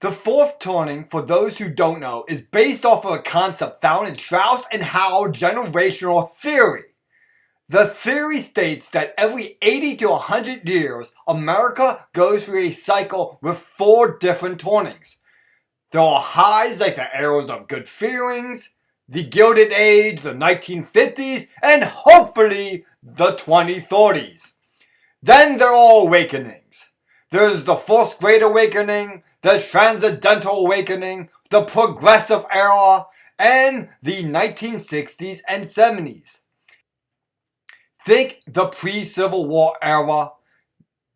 The fourth turning, for those who don't know, is based off of a concept found in Strauss and Howell generational theory. The theory states that every 80 to 100 years, America goes through a cycle with 4 different turnings. There are highs like the eras of good feelings, the Gilded Age, the 1950s, and hopefully the 2030s. Then there are awakenings. There's the First Great Awakening, the Transcendental Awakening, the Progressive Era, and the 1960s and 70s. Think the pre-Civil War era,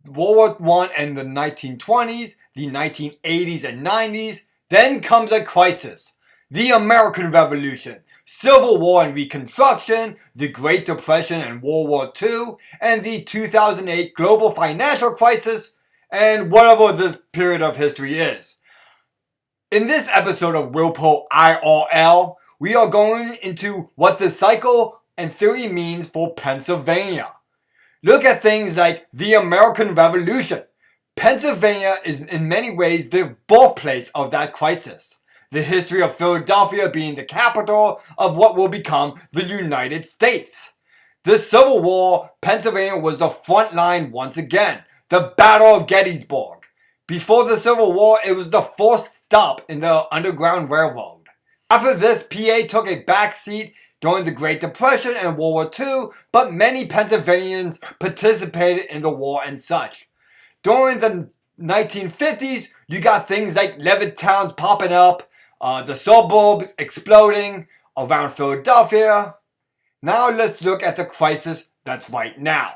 World War I and the 1920s, the 1980s and 90s. Then comes a crisis. The American Revolution, Civil War and Reconstruction, the Great Depression and World War II, and the 2008 global financial crisis, and whatever this period of history is. In this episode of Wilpo IRL, we are going into what the cycle and theory means for Pennsylvania. Look at things like the American Revolution. Pennsylvania is in many ways the birthplace of that crisis. The history of Philadelphia being the capital of what will become the United States. The Civil War, Pennsylvania was the front line once again. The Battle of Gettysburg. Before the Civil War, it was the first stop in the Underground Railroad. After this, PA took a back seat during the Great Depression and World War II, but many Pennsylvanians participated in the war and such. During the 1950s, you got things like Levittowns popping up, the suburbs exploding around Philadelphia. Now let's look at the crisis that's right now.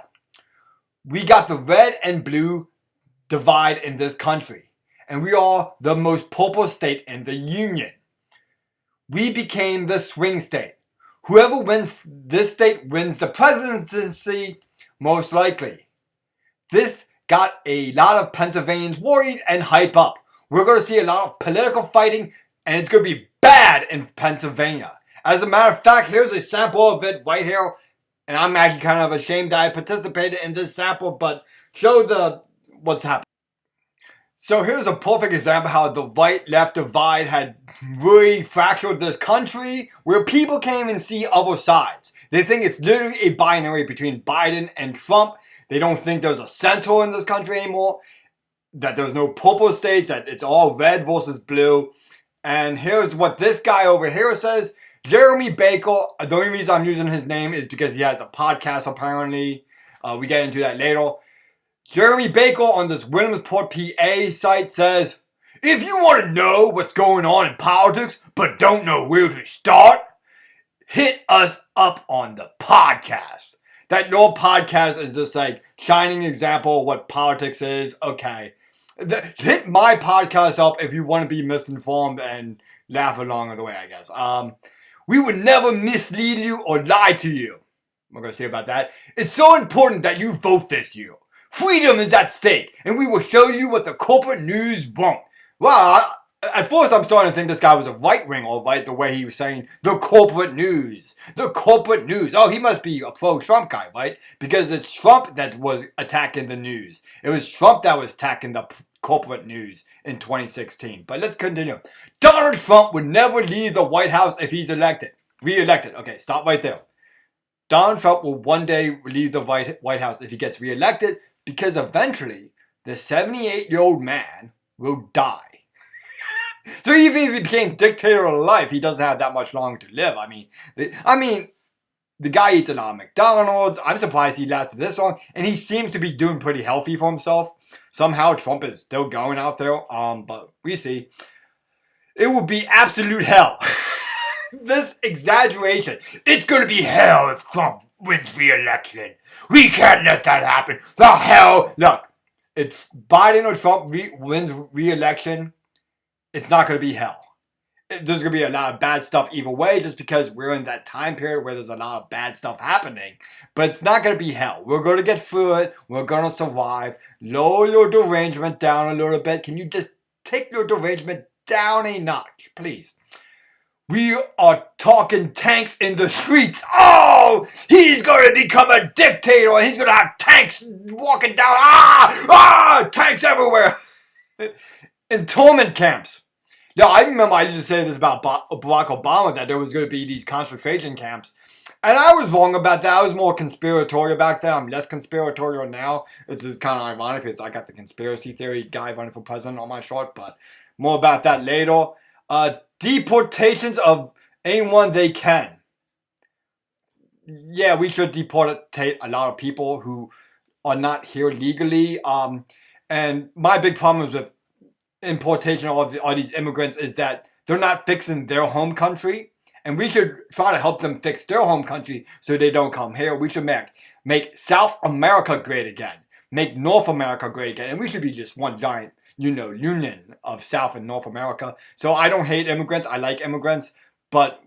We got the red and blue divide in this country, and we are the most purple state in the Union. We became the swing state. Whoever wins this state wins the presidency, most likely. This got a lot of Pennsylvanians worried and hype up. We're going to see a lot of political fighting, and it's going to be bad in Pennsylvania. As a matter of fact, here's a sample of it right here. And I'm actually kind of ashamed that I participated in this sample, but show what's happening. So here's a perfect example how the right-left divide had really fractured this country, where people can't even see other sides. They think it's literally a binary between Biden and Trump. They don't think there's a center in this country anymore, that there's no purple states, that it's all red versus blue. And here's what this guy over here says. Jeremy Baker, the only reason I'm using his name is because he has a podcast apparently. We get into that later. Jeremy Baker on this Williamsport, PA site says, if you want to know what's going on in politics but don't know where to start, hit us up on the podcast. That your podcast is just like shining example of what politics is. Okay. Hit my podcast up if you want to be misinformed and laugh along the way, I guess. We would never mislead you or lie to you. I'm going to say about that. It's so important that you vote this year. Freedom is at stake, and we will show you what the corporate news won't. Wow, at first I'm starting to think this guy was a right-winger, right? The way he was saying, the corporate news. The corporate news. Oh, he must be a pro-Trump guy, right? Because it's Trump that was attacking the news. It was Trump that was attacking the corporate news in 2016. But let's continue. Donald Trump would never leave the White House if he's re-elected. Okay, stop right there. Donald Trump will one day leave the White House if he gets re-elected, because eventually the 78-year-old man will die. So even if he became dictator of life, he doesn't have that much longer to live. I mean, the guy eats a lot of McDonald's. I'm surprised he lasted this long, and he seems to be doing pretty healthy for himself. Somehow Trump is still going out there, but we see. It will be absolute hell. This exaggeration. It's going to be hell if Trump wins re-election. We can't let that happen. The hell. Look, if Biden or Trump wins re-election, it's not going to be hell. There's going to be a lot of bad stuff either way, just because we're in that time period where there's a lot of bad stuff happening. But it's not going to be hell. We're going to get through it. We're going to survive. Lower your derangement down a little bit. Can you just take your derangement down a notch, please? We are talking tanks in the streets. Oh, he's going to become a dictator. He's going to have tanks walking down. Tanks everywhere. Internment camps. Yeah, I remember I used to say this about Barack Obama, that there was going to be these concentration camps. And I was wrong about that. I was more conspiratorial back then. I'm less conspiratorial now. It's just kind of ironic because I got the conspiracy theory guy running for president on my short, but more about that later. Deportations of anyone they can. Yeah, we should deportate a lot of people who are not here legally. And my big problem with importation of all these immigrants is that they're not fixing their home country, and we should try to help them fix their home country so they don't come here. We should make South America great again, make North America great again, and we should be just one giant, union of South and North America. So I don't hate immigrants. I like immigrants, but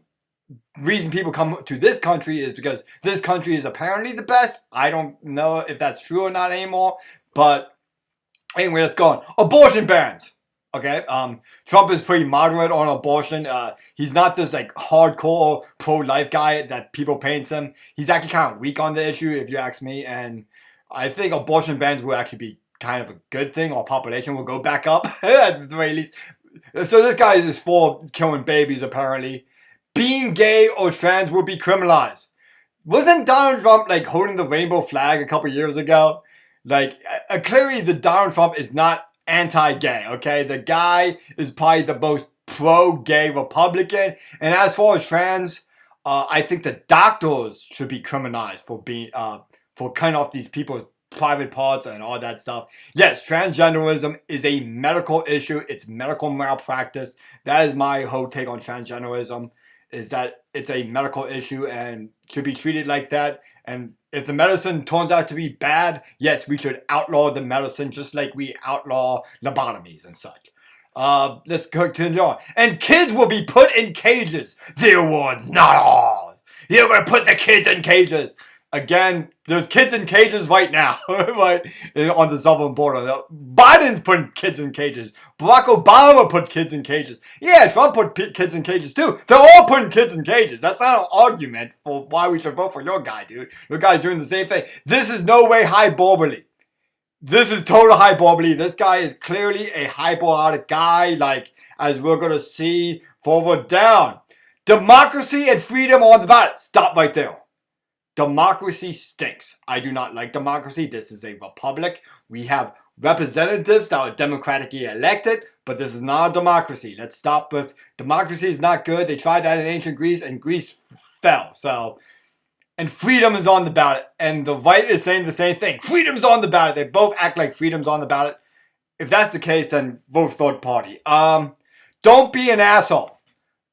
reason people come to this country is because this country is apparently the best. I don't know if that's true or not anymore, but anyway, let's go on. Abortion bans. Okay, Trump is pretty moderate on abortion. He's not this like hardcore pro-life guy that people paint him. He's actually kind of weak on the issue, if you ask me. And I think abortion bans will actually be kind of a good thing. Our population will go back up at the very least. So this guy is for killing babies apparently. Being gay or trans will be criminalized. Wasn't Donald Trump like holding the rainbow flag a couple years ago? Like clearly, the Donald Trump is not anti-gay, okay? The guy is probably the most pro-gay Republican. And as far as trans, I think the doctors should be criminalized for being for cutting off these people's private parts and all that stuff. Yes, transgenderism is a medical issue. It's medical malpractice. That is my whole take on transgenderism, is that it's a medical issue and should be treated like that. And if the medicine turns out to be bad, yes, we should outlaw the medicine just like we outlaw lobotomies and such. Let's continue on. And kids will be put in cages. Their words, not ours. You're going to put the kids in cages. Again, there's kids in cages right now, right, on the southern border. Biden's putting kids in cages. Barack Obama put kids in cages. Yeah, Trump put kids in cages too. They're all putting kids in cages. That's not an argument for why we should vote for your guy, dude. Your guy's doing the same thing. This is no way hyperbole. This is total hyperbole. This guy is clearly a hyperbolic guy, like, as we're going to see further down. Democracy and freedom on the ballot. Stop right there. Democracy stinks. I do not like democracy. This is a republic. We have representatives that are democratically elected, but this is not a democracy. Let's stop with democracy is not good. They tried that in ancient Greece, and Greece fell. So, and freedom is on the ballot, and the right is saying the same thing. Freedom's on the ballot. They both act like freedom's on the ballot. If that's the case, then vote third party. Don't be an asshole.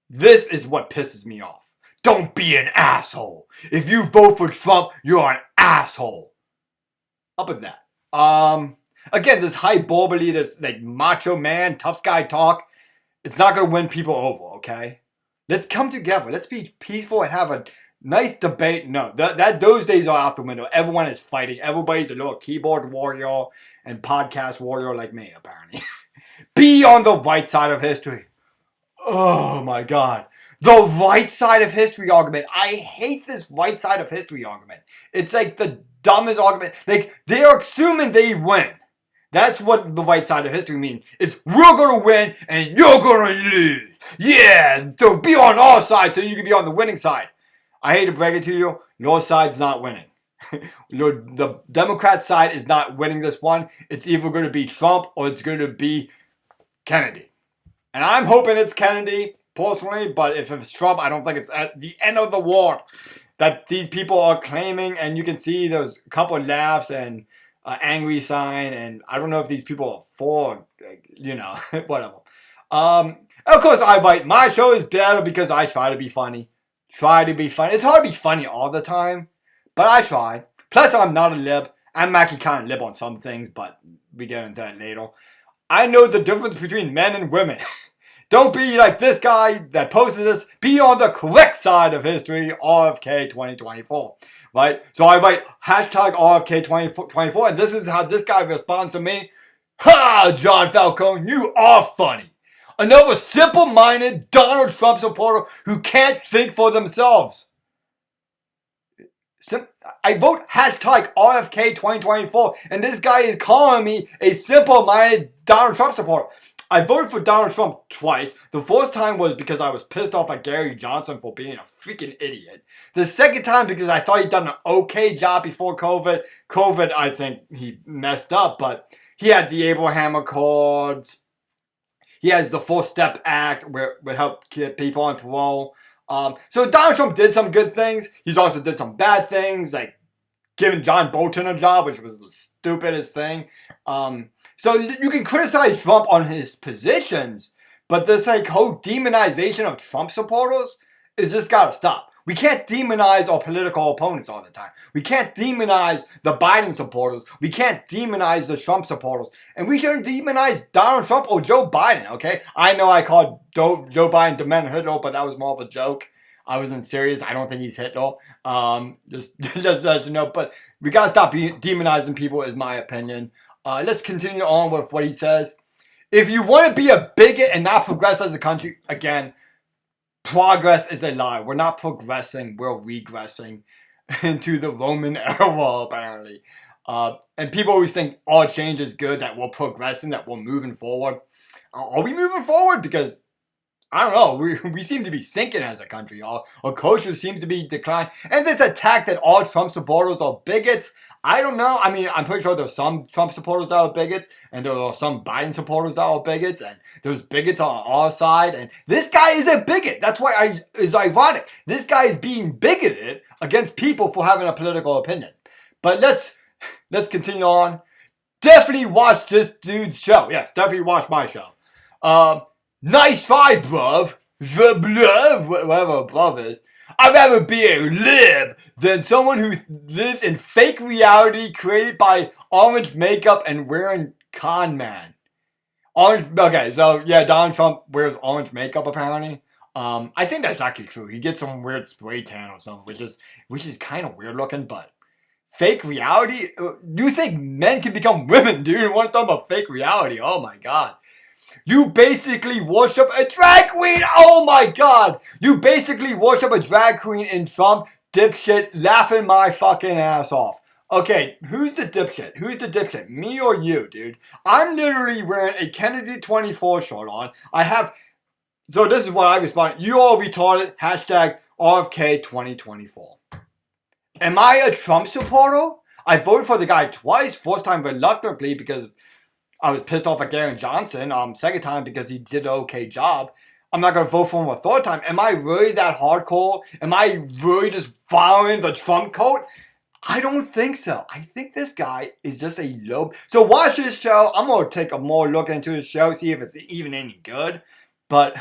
This is what pisses me off. Don't be an asshole. If you vote for Trump, you're an asshole. Up with that. Again, this hyperbole, this like macho man, tough guy talk, it's not going to win people over, okay? Let's come together. Let's be peaceful and have a nice debate. No, those days are out the window. Everyone is fighting. Everybody's a little keyboard warrior and podcast warrior like me, apparently. Be on the right side of history. Oh my God. The right side of history argument. I hate this right side of history argument. It's like the dumbest argument. Like, they're assuming they win. That's what the right side of history means. It's we're going to win and you're going to lose. Yeah, so be on our side so you can be on the winning side. I hate to break it to you. Your side's not winning. The Democrat side is not winning this one. It's either going to be Trump or it's going to be Kennedy. And I'm hoping it's Kennedy, personally, but if it's Trump, I don't think it's at the end of the war that these people are claiming, and you can see there's a couple of laughs and angry sign, and I don't know if these people are for, whatever. Of course, my show is better because I try to be funny. Try to be funny. It's hard to be funny all the time, but I try. Plus, I'm not a lib. I'm actually kind of lib on some things, but we get into that later. I know the difference between men and women. Don't be like this guy that posted this. Be on the correct side of history, RFK 2024. Right? So I write hashtag RFK 2024, and this is how this guy responds to me. Ha! John Falcone, you are funny. Another simple-minded Donald Trump supporter who can't think for themselves. I vote hashtag RFK 2024, and this guy is calling me a simple-minded Donald Trump supporter. I voted for Donald Trump twice. The first time was because I was pissed off at Gary Johnson for being a freaking idiot. The second time because I thought he'd done an okay job before COVID. COVID, I think he messed up, but he had the Abraham Accords. He has the Fourth Step Act where it help get people on parole. So Donald Trump did some good things. He's also did some bad things, like giving John Bolton a job, which was the stupidest thing. So you can criticize Trump on his positions, but this like whole demonization of Trump supporters is just gotta stop. We can't demonize our political opponents all the time. We can't demonize the Biden supporters. We can't demonize the Trump supporters. And we shouldn't demonize Donald Trump or Joe Biden, okay? I know I called Joe Biden the man Hitler, but that was more of a joke. I wasn't serious. I don't think he's Hitler. Just let you know. But we gotta stop demonizing people, is my opinion. Let's continue on with what he says. If you want to be a bigot and not progress as a country, again, progress is a lie. We're not progressing. We're regressing into the Roman era, apparently. And people always think all change is good, that we're progressing, that we're moving forward. Are we moving forward? Because I don't know. We seem to be sinking as a country. Our culture seems to be declining. And this attack that all Trump supporters are bigots, I don't know. I mean, I'm pretty sure there's some Trump supporters that are bigots, and there are some Biden supporters that are bigots, and there's bigots on our side. And this guy is a bigot. That's why it's ironic. This guy is being bigoted against people for having a political opinion. But let's continue on. Definitely watch this dude's show. Yes, definitely watch my show. Nice try, bruv. Whatever bruv is. I'd rather be a lib than someone who lives in fake reality created by orange makeup and wearing con man. Okay, so yeah, Donald Trump wears orange makeup apparently. I think that's actually true. He gets some weird spray tan or something, which is kind of weird looking, but fake reality? You think men can become women, dude? You want to talk about fake reality? Oh my god. You basically worship a drag queen. Oh my god. You basically worship a drag queen in Trump, dipshit, laughing my fucking ass off. Okay, who's the dipshit? Who's the dipshit? Me or you, dude? I'm literally wearing a Kennedy 24 shirt on. So this is what I respond. You all retarded. Hashtag RFK 2024. Am I a Trump supporter? I voted for the guy twice. First time reluctantly because I was pissed off at Gary Johnson. Second time because he did an okay job. I'm not going to vote for him a third time. Am I really that hardcore? Am I really just following the Trump code? I don't think so. I think this guy is just a low. So watch this show. I'm going to take a more look into his show, see if it's even any good. But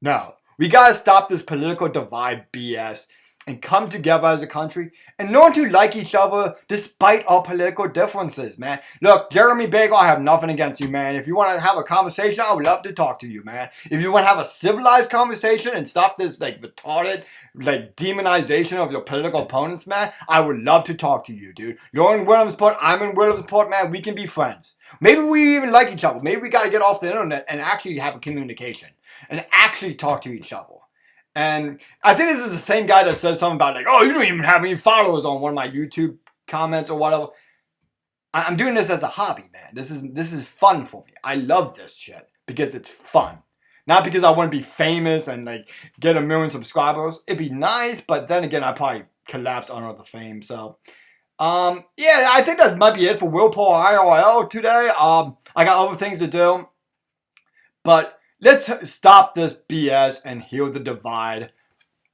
no, we got to stop this political divide BS and come together as a country and learn to like each other despite our political differences, man. Look, Jeremy Bagel, I have nothing against you, man. If you want to have a conversation, I would love to talk to you, man. If you want to have a civilized conversation and stop this, retarded, demonization of your political opponents, man, I would love to talk to you, dude. You're in Williamsport, I'm in Williamsport, man. We can be friends. Maybe we even like each other. Maybe we got to get off the internet and actually have a communication and actually talk to each other. And I think this is the same guy that says something about oh, you don't even have any followers on one of my YouTube comments or whatever. I'm doing this as a hobby, man. This is fun for me. I love this shit because it's fun. Not because I want to be famous and get 1 million subscribers. It'd be nice, but then again, I'd probably collapse under the fame. So, yeah, I think that might be it for Willpower IRL today. I got other things to do, but let's stop this BS and heal the divide.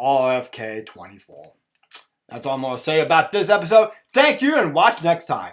RFK 24. That's all I'm going to say about this episode. Thank you and watch next time.